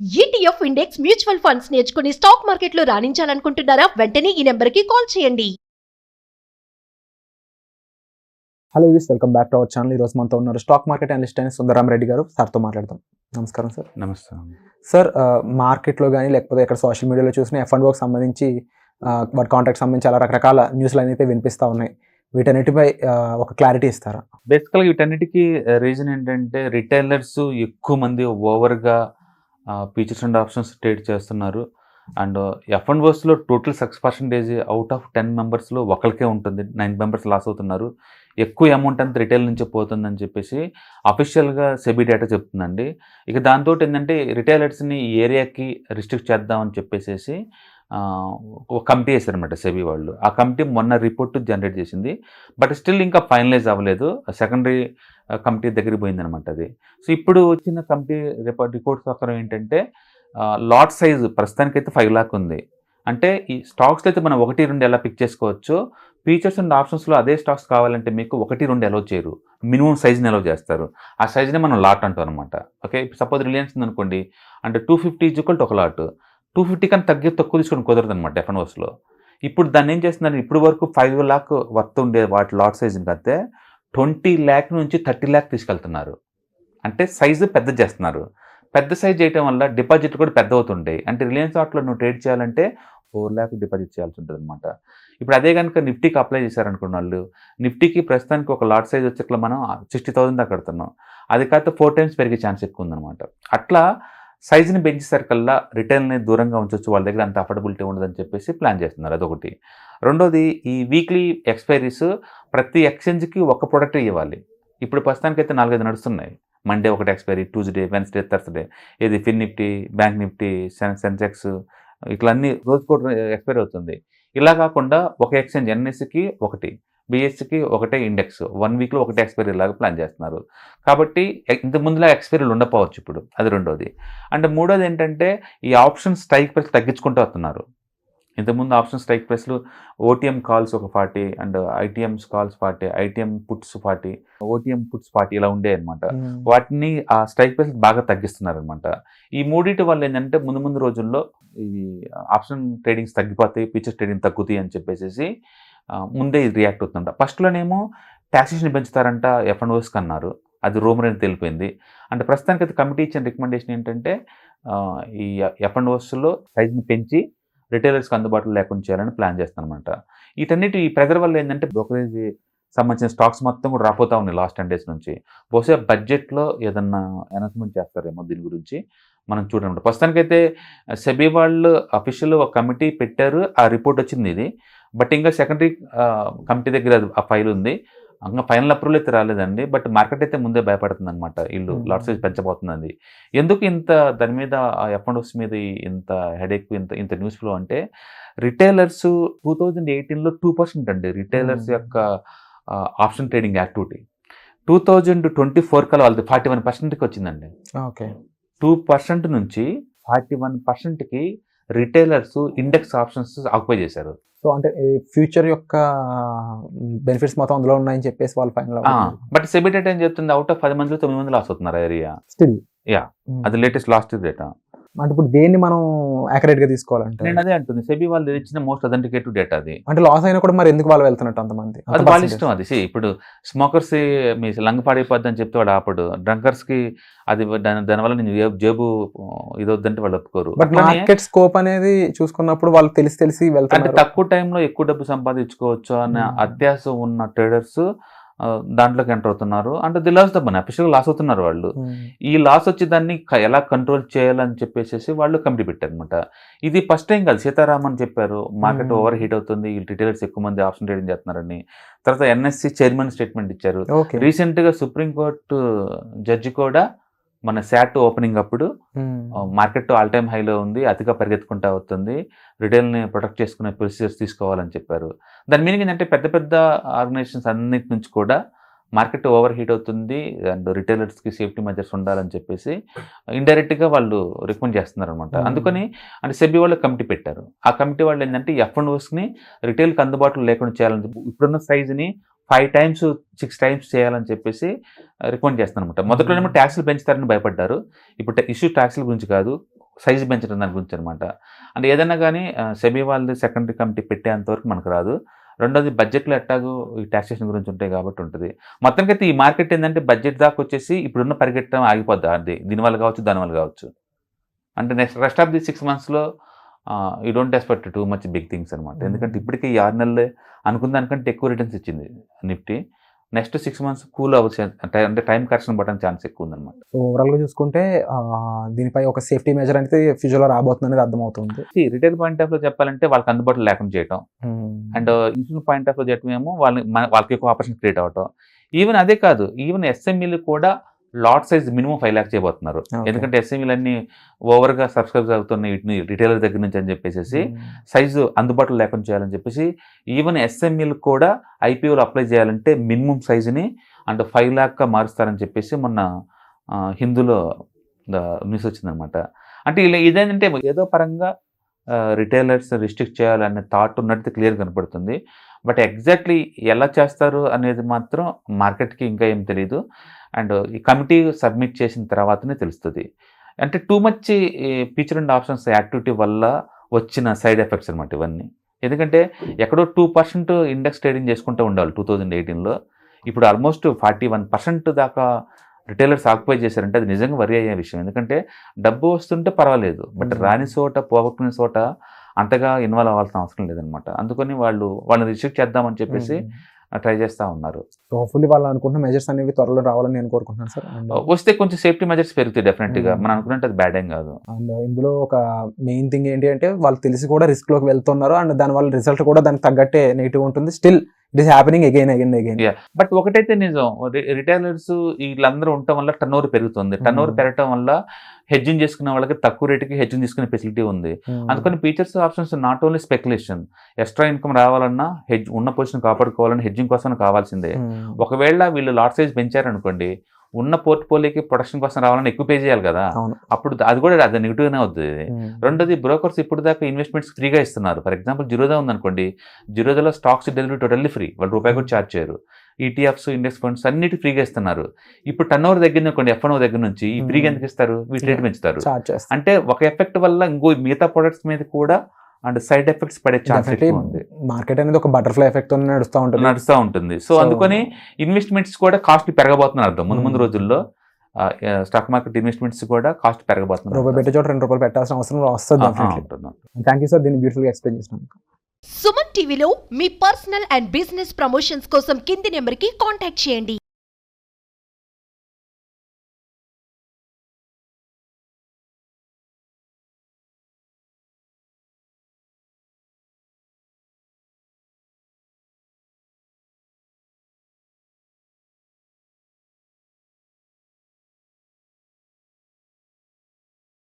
ETF index mutual funds నేర్చుకుని stock మార్కెట్లో రాణించాలనుకుంటున్నారా? వెంటనే ఈ నెంబర్కి కాల్ చేయండి. Hello use, welcome back to our channel. ఈరోజు మనతో ఉన్నారు స్టాక్ మార్కెట్ అనలిస్ట్ అయిన సుందరం రెడ్డి గారు. సార్తో మాట్లాడతాం. నమస్కారం సార్. నమస్తే. సార్, మార్కెట్లో కానీ లేకపోతే ఇక్కడ సోషల్ మీడియాలో చూసిన F&Oకి సంబంధించి వాటి కాంట్రాక్ట్ సంబంధించి చాలా రకరకాల న్యూస్లు అయితే వినిపిస్తూ ఉన్నాయి. వీటన్నిటిపై ఒక క్లారిటీ ఇస్తారా? బేసికల్గా వీటన్నిటికీ రీజన్ ఏంటంటే రిటైలర్స్ ఎక్కువ మంది ఓవర్గా ఫీచర్స్ అండ్ ఆప్షన్స్ ట్రేడ్ చేస్తున్నారు. అండ్ F&Osలో టోటల్ 6% అవుట్ ఆఫ్ 10 మెంబర్స్లో ఒకరికే ఉంటుంది. 9 మెంబర్స్ లాస్ అవుతున్నారు. ఎక్కువ అమౌంట్ అంతా రిటైల్ నుంచి పోతుందని చెప్పేసి అఫీషియల్గా సెబీ డేటా చెప్తుందండి. ఇక దాంతో ఏంటంటే రిటైలర్స్ని ఈ ఏరియాకి రిస్ట్రిక్ట్ చేద్దామని చెప్పేసి ఒక కమిటీ వేశారనమాట సెబీ వాళ్ళు. ఆ కమిటీ మొన్న రిపోర్ట్ జనరేట్ చేసింది. బట్ స్టిల్ ఇంకా ఫైనలైజ్ అవ్వలేదు. సెకండరీ కమిటీ దగ్గరికి పోయిందనమాట అది. సో ఇప్పుడు వచ్చిన కమిటీ రిపోర్ట్స్ ప్రకారం ఏంటంటే లాట్ సైజు ప్రస్తుతానికైతే 5 లాక్ ఉంది. అంటే ఈ స్టాక్స్లో అయితే మనం 1-2 ఎలా పిక్ చేసుకోవచ్చు, ఫీచర్స్ అండ్ ఆప్షన్స్లో అదే స్టాక్స్ కావాలంటే మీకు 1-2 అలౌ చేయరు, మినిమం సైజ్ని అలౌ చేస్తారు. ఆ సైజ్ని మనం లాట్ అంటాం అనమాట. ఓకే, సపోజ్ రిలయన్స్ ఉందనుకోండి, అంటే 250 ఈక్వల్ ఒక లాట్. 250 కన్నా తక్కువ తీసుకోవడం కుదరదు అనమాట F&Osలో. ఇప్పుడు దాన్ని ఏం చేస్తున్నారు, ఇప్పుడు వరకు 5 లాక్ వర్త్ ఉండే వాటి లాట్ సైజుని కడితే 20 లాక్ నుంచి 30 లాక్ తీసుకెళ్తున్నారు. అంటే సైజు పెద్ద చేస్తున్నారు. పెద్ద సైజ్ చేయడం వల్ల డిపాజిట్ కూడా పెద్ద అవుతుంటాయి. అంటే రిలయన్స్ వాటిలో నువ్వు ట్రేడ్ చేయాలంటే 4 లాక్ డిపాజిట్ చేయాల్సి ఉంటుంది అనమాట. ఇప్పుడు అదే కనుక నిఫ్టీకి అప్లై చేశారనుకున్న వాళ్ళు, నిఫ్టీకి ప్రస్తుతానికి ఒక లాట్ సైజ్ వచ్చి ఇట్లా మనం 60,000 దాకా కడుతున్నాం. అది కాకపోతే 4 టైమ్స్ పెరిగే ఛాన్స్ ఎక్కువ ఉందన్నమాట. అట్లా సైజుని పెంచేసరికల్లా రిటైల్ని దూరంగా ఉంచవచ్చు, వాళ్ళ దగ్గర అంత అఫోర్డబిలిటీ ఉండదని చెప్పేసి ప్లాన్ చేస్తున్నారు. అదొకటి. రెండోది, ఈ వీక్లీ ఎక్స్పైరీస్ ప్రతి ఎక్స్చేంజ్కి ఒక ప్రోడక్ట్ ఇవ్వాలి. ఇప్పుడు ప్రస్తుతానికైతే 4-5 నడుస్తున్నాయి. మండే ఒకటి ఎక్స్పైరీ, ట్యూస్డే, వెన్స్డే, థర్స్డే. ఇది ఫిన్ నిఫ్టీ, బ్యాంక్ నిఫ్టీ, సెన్సెక్స్, ఇట్లా అన్ని రోజుకోటి ఎక్స్పైరీ అవుతుంది. ఇలా కాకుండా ఒక ఎక్స్చేంజ్ ఎన్ఎస్సికి ఒకటి, బిఎస్సికి ఒకటే ఇండెక్స్, 1 వీక్లో ఒకటే ఎక్స్పైరీ లాగా ప్లాన్ చేస్తున్నారు. కాబట్టి ఇంత ముందులా ఎక్స్పైరీలు ఉండకపోవచ్చు ఇప్పుడు. అది రెండోది. అండ్ మూడోది ఏంటంటే ఈ ఆప్షన్ స్ట్రైక్ ప్రైస్ తగ్గించుకుంటూ వస్తున్నారు. ఇంతకుముందు ఆప్షన్ స్ట్రైక్ ప్రైస్లు ఓటీఎం కాల్స్ ఒక 40 and ITMs calls 40, ITM puts 40, OTM puts 40 ఇలా ఉండే అనమాట. వాటిని ఆ స్ట్రైక్ ప్రైస్ బాగా తగ్గిస్తున్నారనమాట. ఈ మూడింటి వల్ల ఏంటంటే ముందు రోజుల్లో ఈ ఆప్షన్ ట్రేడింగ్స్ తగ్గిపోతాయి, ఫీచర్స్ ట్రేడింగ్ తగ్గుతాయి అని చెప్పేసి ముందే ఇది రియాక్ట్ అవుతుందంట. ఫస్ట్లోనేమో ట్యాక్సేషన్ పెంచుతారంట F&Osకి అన్నారు. అది రూమర్ అని తెలిపోయింది. అంటే ప్రస్తుతానికి అయితే కమిటీ ఇచ్చిన రికమెండేషన్ ఏంటంటే ఈ F&Osలో సైజ్ని పెంచి రిటైలర్స్కి అందుబాటులో లేకుండా చేయాలని ప్లాన్ చేస్తానమాట. ఈ ప్రెజర్ వల్ల ఏంటంటే బ్రోకరేజ్ సంబంధించిన స్టాక్స్ మొత్తం కూడా రాపోతా ఉన్నాయి లాస్ట్ 10 డేస్ నుంచి. బహుశా బడ్జెట్లో ఏదన్నా అనౌన్స్మెంట్ చేస్తారేమో దీని గురించి మనం చూడాలన్నమాట. ప్రస్తుతానికైతే సెబీ వాళ్ళు అఫీషియల్ ఒక కమిటీ పెట్టారు, ఆ రిపోర్ట్ వచ్చింది ఇది. బట్ ఇంకా సెకండరీ కమిటీ దగ్గర ఆ ఫైల్ ఉంది. ఇంకా ఫైనల్ అప్రూవల్ అయితే రాలేదండి. బట్ మార్కెట్ అయితే ముందే భయపడుతుంది అనమాట, వీళ్ళు లాట్ సైజ్ పెంచబోతుంది. ఎందుకు ఇంత దాని మీద F&Os మీద ఇంత హెడేక్, ఇంత న్యూస్ ఫ్లో అంటే రిటైలర్స్ 2018లో 2% అండి రిటైలర్స్ యొక్క ఆప్షన్ ట్రేడింగ్ యాక్టివిటీ. 2024 కల్లా వాళ్ళది 41%కి వచ్చిందండి. ఓకే, 2% నుంచి 41%కి రిటైలర్స్ ఇండెక్స్ ఆప్షన్స్ ఆక్యుపై చేశారు. సో అంటే ఫ్యూచర్ యొక్క బెనిఫిట్స్ మొత్తం అందులో ఉన్నాయని చెప్పేసి వాళ్ళు ఫైనల్. బట్ సెబీ డేటా ఏం చెప్తుంది, అవుట్ ఆఫ్ 10 మందిలో 9 మంది లాస్ అవుతున్నారు ఏరియా స్టిల్. అది లేటెస్ట్ లాస్ట్ డేటా. అంటే ఇప్పుడు దేన్ని మనం యాక్యురేట్ గా తీసుకోవాలంటే నేను అదే అంటుంది, సెబీ వాళ్ళు ఇచ్చిన మోస్ట్ అథెంటికేటివ్ డేటా అది. అంటే లాస్ అయినా కూడా మరి ఎందుకు వాళ్ళు వెళ్తున్నట్టు అంతమంది? అది వాళ్ళ ఇష్టం. అది ఇప్పుడు స్మోకర్స్ మీ లంగ్ పాడైపోద్ది అని చెప్తే వాడు ఆపడు. డ్రంకర్స్కి అది దానివల్ల నేను జేబు ఇదొద్దంటే వాళ్ళు ఒప్పుకోరు. బట్ మార్కెట్ స్కోప్ అనేది చూసుకున్నప్పుడు వాళ్ళు తెలిసి వెళ్తారు. అంటే తక్కువ టైంలో ఎక్కువ డబ్బు సంపాదించుకోవచ్చు అనే అత్యాశ ఉన్న ట్రేడర్స్ దాంట్లోకి ఎంటర్ అవుతున్నారు. అంటే ది లాస్ ద మనీ, అఫీషియల్గా లాస్ అవుతున్నారు వాళ్ళు. ఈ లాస్ వచ్చి దాన్ని ఎలా కంట్రోల్ చేయాలని చెప్పేసి వాళ్ళు కమిటీ పెట్టారు అనమాట. ఇది ఫస్ట్ టైం కాదు, సీతారామన్ చెప్పారు మార్కెట్ ఓవర్ హీట్ అవుతుంది, రిటైలర్స్ ఎక్కువ మంది ఆప్షన్ ట్రేడింగ్ చేస్తున్నారని. తర్వాత ఎన్ఎస్సి చైర్మన్ స్టేట్మెంట్ ఇచ్చారు. రీసెంట్గా సుప్రీంకోర్టు జడ్జి కూడా మన శాట్ ఓపెనింగ్ అప్పుడు మార్కెట్ ఆల్ టైమ్ హైలో ఉంది, అతిగా పరిగెత్తుకుంటా అవుతుంది, రిటైల్ని ప్రొటెక్ట్ చేసుకునే ప్రొసీజర్స్ తీసుకోవాలని చెప్పారు. దాని మీనింగ్ ఏంటంటే పెద్ద ఆర్గనైజేషన్స్ అన్నిటి నుంచి కూడా మార్కెట్ ఓవర్ హీట్ అవుతుంది అండ్ రిటైలర్స్కి సేఫ్టీ మెజర్స్ ఉండాలని చెప్పేసి ఇండైరెక్ట్గా వాళ్ళు రికమెండ్ చేస్తున్నారు అనమాట. అందుకని అంటే సెబీ వాళ్ళు కమిటీ పెట్టారు. ఆ కమిటీ వాళ్ళు ఏంటంటే F&Osని రిటైల్కి అందుబాటులో లేకుండా చేయాలని చెప్పి ఇప్పుడున్న సైజుని 5 times 6 times చేయాలని చెప్పేసి రికమెండ్ చేస్తాను అనమాట. మొదట్లోనేమో ట్యాక్స్లు పెంచుతారని భయపడ్డారు. ఇప్పుడు ఇష్యూ ట్యాక్స్ల గురించి కాదు, సైజ్ పెంచడం దాని గురించి అనమాట. అంటే ఏదైనా కానీ సెబీ వాళ్ళది సెకండరీ కమిటీ పెట్టేంతవరకు మనకు రాదు. రెండోది బడ్జెట్లో ఎట్టాగో ఈ టాక్సేషన్ గురించి ఉంటాయి కాబట్టి ఉంటుంది. మొత్తానికైతే ఈ మార్కెట్ ఏంటంటే బడ్జెట్ దాకా వచ్చేసి ఇప్పుడున్న పరిగెట్టడం ఆగిపోద్ది. అది దీనివల్ల కావచ్చు, దానివల్ల కావచ్చు. అంటే రెస్ట్ ఆఫ్ ది 6 monthsలో you don't expect too much big things అనమాట. ఎందుకంటే ఇప్పటికే ఈ 6 నెలలే అనుకున్న దానికంటే ఎక్కువ రిటర్న్స్ ఇచ్చింది నిఫ్టీ. నెక్స్ట్ 6 months కూల్ అవ్వచ్చు, అంటే టైం కరెక్షన్ పడడానికి ఛాన్స్ ఎక్కువ ఉందన్నమాట. సో ఓవరాల్గా చూసుకుంటే దీనిపై ఒక సేఫ్టీ మెజర్ అనేది ఫ్యూచర్లో రాబోతుంది అనేది అర్థమవుతుంది. రిటైల్ పాయింట్ ఆఫ్ లో చెప్పాలంటే వాళ్ళకి అందుబాటులో లేకుండా చేయటం, అండ్ ఇన్స్టిట్యూట్ పాయింట్ ఆఫ్ లో చేయటం ఏమో వాళ్ళకి ఎక్కువ ఆపర్చునిటీ క్రియేట్ అవ్వటం. ఈవెన్ అదే కాదు, ఈవెన్ ఎస్ఎంఈలు కూడా లాట్ సైజ్ మినిమం 5 lakhs చేయబోతున్నారు. ఎందుకంటే ఎస్ఎంఈలు అన్ని ఓవర్గా సబ్స్క్రైబ్ అవుతున్నాయి వీటిని రిటైలర్ దగ్గర నుంచి అని చెప్పేసి సైజు అందుబాటులో లేకుండా చేయాలని చెప్పేసి ఈవెన్ ఎస్ఎంఈలు కూడా ఐపీఓలు అప్లై చేయాలంటే మినిమం సైజుని అంటే 5 lakh మారుస్తారని చెప్పేసి మొన్న హిందూలో న్యూస్ వచ్చిందనమాట. అంటే ఇలా ఇదేంటంటే ఏదో పరంగా రిటైలర్స్ రిస్ట్రిక్ట్ చేయాలనే థాట్ ఉన్నట్టు క్లియర్ కనపడుతుంది. బట్ ఎగ్జాక్ట్లీ ఎలా చేస్తారు అనేది మాత్రం మార్కెట్కి ఇంకా ఏం తెలియదు. అండ్ ఈ కమిటీ సబ్మిట్ చేసిన తర్వాతనే తెలుస్తుంది. అంటే too much feature and options activity వల్ల వచ్చిన సైడ్ ఎఫెక్ట్స్ అనమాట ఇవన్నీ. ఎందుకంటే ఎక్కడో 2% ఇండెక్స్ ట్రేడింగ్ చేసుకుంటూ ఉండాలి 2018లో. ఇప్పుడు ఆల్మోస్ట్ 41% దాకా రిటైలర్స్ ఆక్యుపై చేశారంటే అది నిజంగా వరి అయ్యే విషయం. ఎందుకంటే డబ్బు వస్తుంటే పర్వాలేదు, బట్ రాని చోట పోగొట్టుకునే చోట అంతగా ఇన్వాల్వ్ అవ్వాల్సిన అవసరం లేదనమాట. అందుకని వాళ్ళని రిస్ట్రిక్ట్ చేద్దామని చెప్పేసి ట్రై చేస్తూ ఉన్నారు. సో హోప్ఫుల్లీ వాళ్ళు అనుకుంటున్న మెజర్స్ అనేవి త్వరలో రావాలని నేను కోరుకుంటున్నాను సార్. వస్తే కొంచెం సేఫ్టీ మెజర్స్ పెరుగుతాయి డెఫినెట్గా. మనం అనుకున్నట్టు అది బ్యాడ్ ఏం కాదు. అండ్ ఇందులో ఒక మెయిన్ థింగ్ ఏంటి అంటే వాళ్ళు తెలిసి కూడా రిస్క్లోకి వెళ్తున్నారు అండ్ దానివల్ల రిజల్ట్ కూడా దానికి తగ్గట్టే నెగిటివ్ ఉంటుంది. Still it is happening again. But ఒకటైతే నిజం, రిటైలర్స్ వీళ్ళందరూ ఉండటం వల్ల టర్న్ ఓవర్ పెరుగుతుంది. టర్న్ ఓవర్ పెరగటం వల్ల హెడ్జింగ్ చేసుకునే వాళ్ళకి తక్కువ రేటుకి హెడ్జింగ్ తీసుకునే ఫెసిలిటీ ఉంది. అందుకని features options not only speculation, extra income రావాలన్నా ఉన్న పొజిషన్ కాపాడుకోవాలన్నా హెడ్జింగ్ కోసం కావాల్సిందే. ఒకవేళ వీళ్ళు లాట్ సైజ్ పెంచారనుకోండి, ఉన్న పోర్ట్ఫోలియోకి ప్రొడక్షన్ కోసం రావాలని ఎక్కువ పే చేయాలి కదా, అప్పుడు అది కూడా అది నెగిటివ్గానే అవుతుంది. రెండోది బ్రోకర్స్ ఇప్పుడు దాకా ఇన్వెస్ట్మెంట్స్ ఫ్రీగా ఇస్తున్నారు. ఫర్ ఎగ్జాంపుల్ జిరోదా ఉందనుకోండి, జిరోదాలో స్టాక్స్ డెలివరీ టోటల్లీ ఫ్రీ, వాళ్ళు రూపాయి కూడా ఛార్జ్ చేయరు. ఈటీఎఫ్స్, ఇండెక్స్ ఫండ్స్ అన్నిటి ఫ్రీగా ఇస్తున్నారు. ఇప్పుడు టర్న్ ఓవర్ దగ్గర అనుకోండి, F&O దగ్గర నుంచి ఈ ఫ్రీగా ఎందుకు ఇస్తారు, వీటి రేట్ పెంచుతారు. అంటే ఒక ఎఫెక్ట్ వల్ల ఇంకో మిగతా ప్రొడక్ట్స్ మీద కూడా అండ్ సైడ్ ఎఫెక్ట్స్ పడే ఛాన్స్ ఉంది. మార్కెట్ అనేది ఒక బటర్ఫ్లై ఎఫెక్ట్ నడుస్తూ ఉంటుంది. సో అందుకని ఇన్వెస్ట్మెంట్స్ కూడా కాస్ట్ పెరగబోతున్నారు అర్థం. ముందు రోజుల్లో స్టాక్ మార్కెట్ ఇన్వెస్ట్మెంట్స్ కూడా కాస్ట్ పెరగబోతున్నారు. రూపాయి పెట్టే చోట ₹2 పెట్టాల్సిన అవసరం వస్తుంది. థ్యాంక్ యూ సార్, దీన్ని బ్యూటిఫుల్ గా ఎక్స్ప్లెయిన్ చేసినందుకు. సుమన్ టీవీలో మీ పర్సనల్ అండ్ బిజినెస్ ప్రమోషన్స్ కోసం కింది నెంబర్కి కాంటాక్ట్ చేయండి.